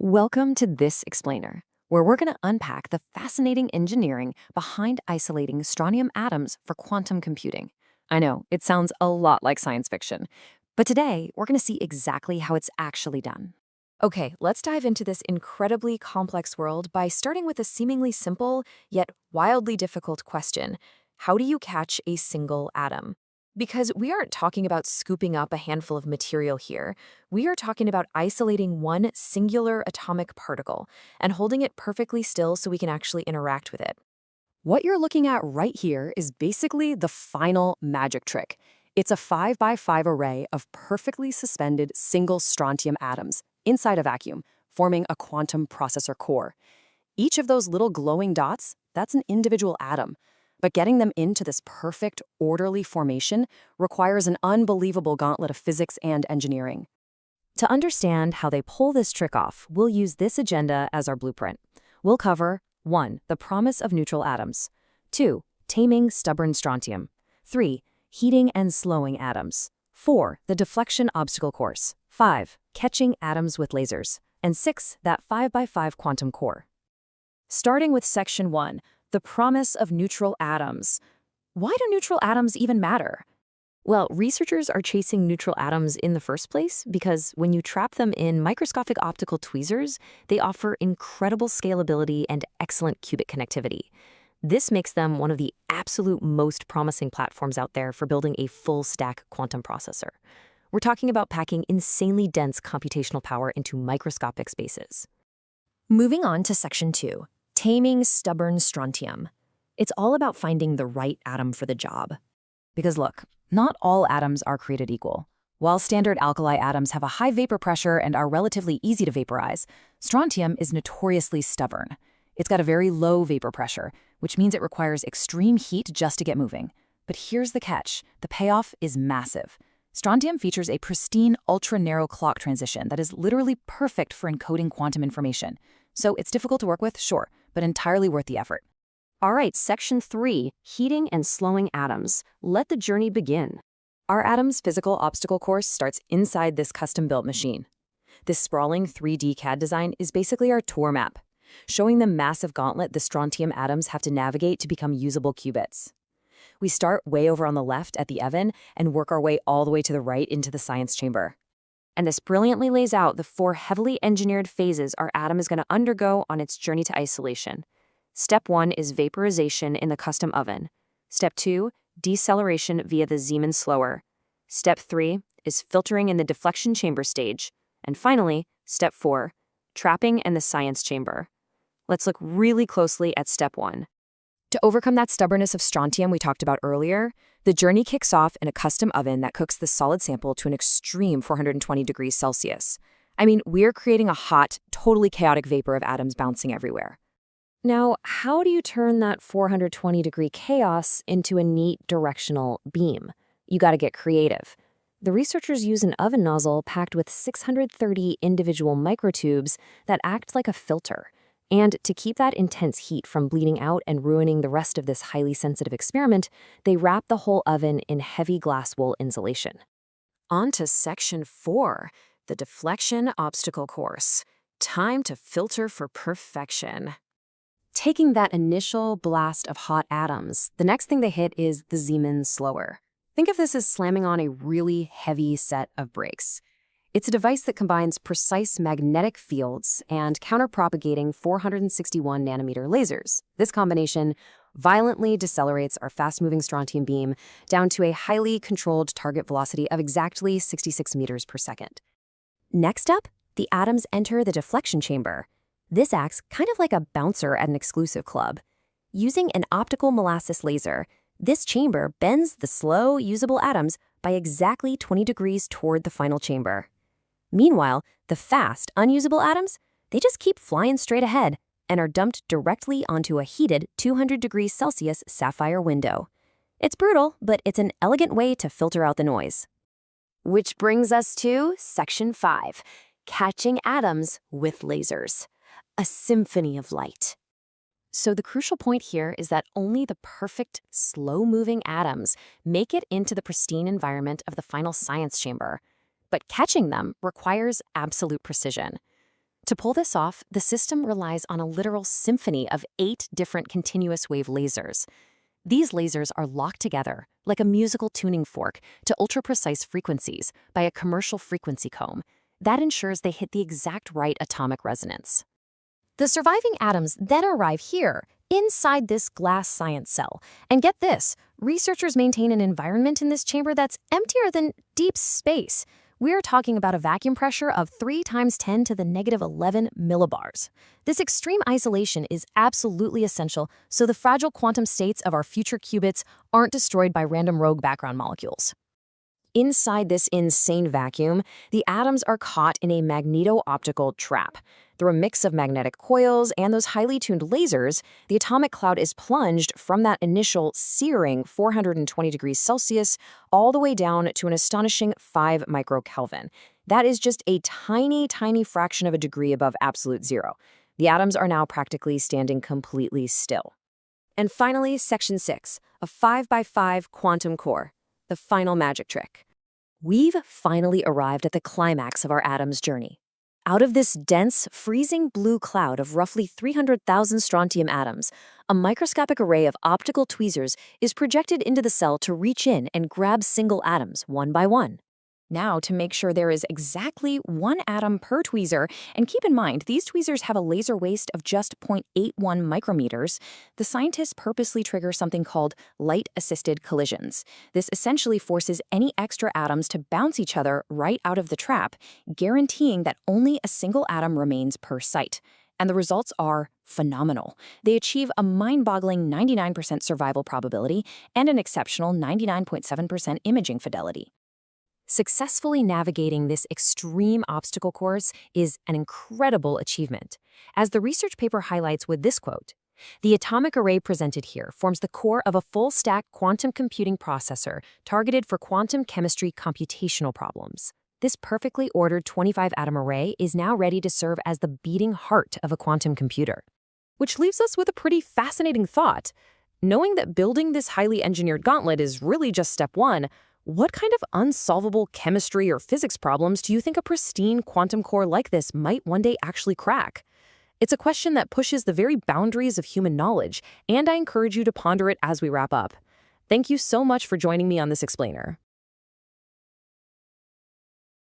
Welcome to this explainer, where we're going to unpack the fascinating engineering behind isolating strontium atoms for quantum computing. I know, it sounds a lot like science fiction, but today we're going to see exactly how it's actually done. Okay, let's dive into this incredibly complex world by starting with a seemingly simple, yet wildly difficult question. How do you catch a single atom? Because we aren't talking about scooping up a handful of material here. We are talking about isolating one singular atomic particle and holding it perfectly still so we can actually interact with it. What you're looking at right here is basically the final magic trick. It's a 5 by 5 array of perfectly suspended single strontium atoms inside a vacuum, forming a quantum processor core. Each of those little glowing dots, that's an individual atom. But getting them into this perfect, orderly formation requires an unbelievable gauntlet of physics and engineering. To understand how they pull this trick off, we'll use this agenda as our blueprint. We'll cover 1. The promise of neutral atoms. 2. Taming stubborn strontium. 3. Heating and slowing atoms. 4. The deflection obstacle course. 5. Catching atoms with lasers. And 6. That 5 by 5 quantum core. Starting with section 1, the promise of neutral atoms. Why do neutral atoms even matter? Well, researchers are chasing neutral atoms in the first place because when you trap them in microscopic optical tweezers, they offer incredible scalability and excellent qubit connectivity. This makes them one of the absolute most promising platforms out there for building a full-stack quantum processor. We're talking about packing insanely dense computational power into microscopic spaces. Moving on to section 2, taming stubborn strontium. It's all about finding the right atom for the job. Because look, not all atoms are created equal. While standard alkali atoms have a high vapor pressure and are relatively easy to vaporize, strontium is notoriously stubborn. It's got a very low vapor pressure, which means it requires extreme heat just to get moving. But here's the catch. The payoff is massive. Strontium features a pristine, ultra-narrow clock transition that is literally perfect for encoding quantum information. So it's difficult to work with, sure, but entirely worth the effort. All right, section 3, heating and slowing atoms. Let the journey begin. Our atom's physical obstacle course starts inside this custom-built machine. This sprawling 3D CAD design is basically our tour map, showing the massive gauntlet the strontium atoms have to navigate to become usable qubits. We start way over on the left at the oven and work our way all the way to the right into the science chamber. And this brilliantly lays out the 4 heavily engineered phases our atom is going to undergo on its journey to isolation. Step 1 is vaporization in the custom oven. Step 2, deceleration via the Siemens slower. Step 3 is filtering in the deflection chamber stage. And finally, step 4, trapping in the science chamber. Let's look really closely at step 1. To overcome that stubbornness of strontium we talked about earlier, the journey kicks off in a custom oven that cooks the solid sample to an extreme 420 degrees Celsius. I mean, we're creating a hot, totally chaotic vapor of atoms bouncing everywhere. Now, how do you turn that 420-degree chaos into a neat directional beam? You got to get creative. The researchers use an oven nozzle packed with 630 individual microtubes that act like a filter. And to keep that intense heat from bleeding out and ruining the rest of this highly sensitive experiment, they wrap the whole oven in heavy glass wool insulation. On to section 4, the deflection obstacle course. Time to filter for perfection. Taking that initial blast of hot atoms, the next thing they hit is the Siemens slower. Think of this as slamming on a really heavy set of brakes. It's a device that combines precise magnetic fields and counterpropagating 461 nanometer lasers. This combination violently decelerates our fast-moving strontium beam down to a highly controlled target velocity of exactly 66 meters per second. Next up, the atoms enter the deflection chamber. This acts kind of like a bouncer at an exclusive club. Using an optical molasses laser, this chamber bends the slow, usable atoms by exactly 20 degrees toward the final chamber. Meanwhile, the fast, unusable atoms, they just keep flying straight ahead and are dumped directly onto a heated 200 degrees Celsius sapphire window. It's brutal, but it's an elegant way to filter out the noise. Which brings us to section 5, catching atoms with lasers. A symphony of light. So the crucial point here is that only the perfect, slow-moving atoms make it into the pristine environment of the final science chamber. But catching them requires absolute precision. To pull this off, the system relies on a literal symphony of 8 different continuous wave lasers. These lasers are locked together, like a musical tuning fork, to ultra-precise frequencies by a commercial frequency comb. That ensures they hit the exact right atomic resonance. The surviving atoms then arrive here, inside this glass science cell. And get this, researchers maintain an environment in this chamber that's emptier than deep space. We're talking about a vacuum pressure of 3 × 10⁻11 millibars. This extreme isolation is absolutely essential so the fragile quantum states of our future qubits aren't destroyed by random rogue background molecules. Inside this insane vacuum, the atoms are caught in a magneto-optical trap. Through a mix of magnetic coils and those highly tuned lasers, the atomic cloud is plunged from that initial searing 420 degrees Celsius all the way down to an astonishing 5 microkelvin. That is just a tiny, tiny fraction of a degree above absolute zero. The atoms are now practically standing completely still. And finally, Section 6, a 5x5 quantum core, the final magic trick. We've finally arrived at the climax of our atoms journey. Out of this dense, freezing blue cloud of roughly 300,000 strontium atoms, a microscopic array of optical tweezers is projected into the cell to reach in and grab single atoms one by one. Now, to make sure there is exactly 1 atom per tweezer, and keep in mind, these tweezers have a laser waste of just 0.81 micrometers, the scientists purposely trigger something called light-assisted collisions. This essentially forces any extra atoms to bounce each other right out of the trap, guaranteeing that only a single atom remains per site. And the results are phenomenal. They achieve a mind-boggling 99% survival probability and an exceptional 99.7% imaging fidelity. Successfully navigating this extreme obstacle course is an incredible achievement. As the research paper highlights with this quote, "The atomic array presented here forms the core of a full-stack quantum computing processor targeted for quantum chemistry computational problems. This perfectly ordered 25-atom array is now ready to serve as the beating heart of a quantum computer." Which leaves us with a pretty fascinating thought. Knowing that building this highly engineered gauntlet is really just step 1, what kind of unsolvable chemistry or physics problems do you think a pristine quantum core like this might one day actually crack? It's a question that pushes the very boundaries of human knowledge, and I encourage you to ponder it as we wrap up. Thank you so much for joining me on this explainer.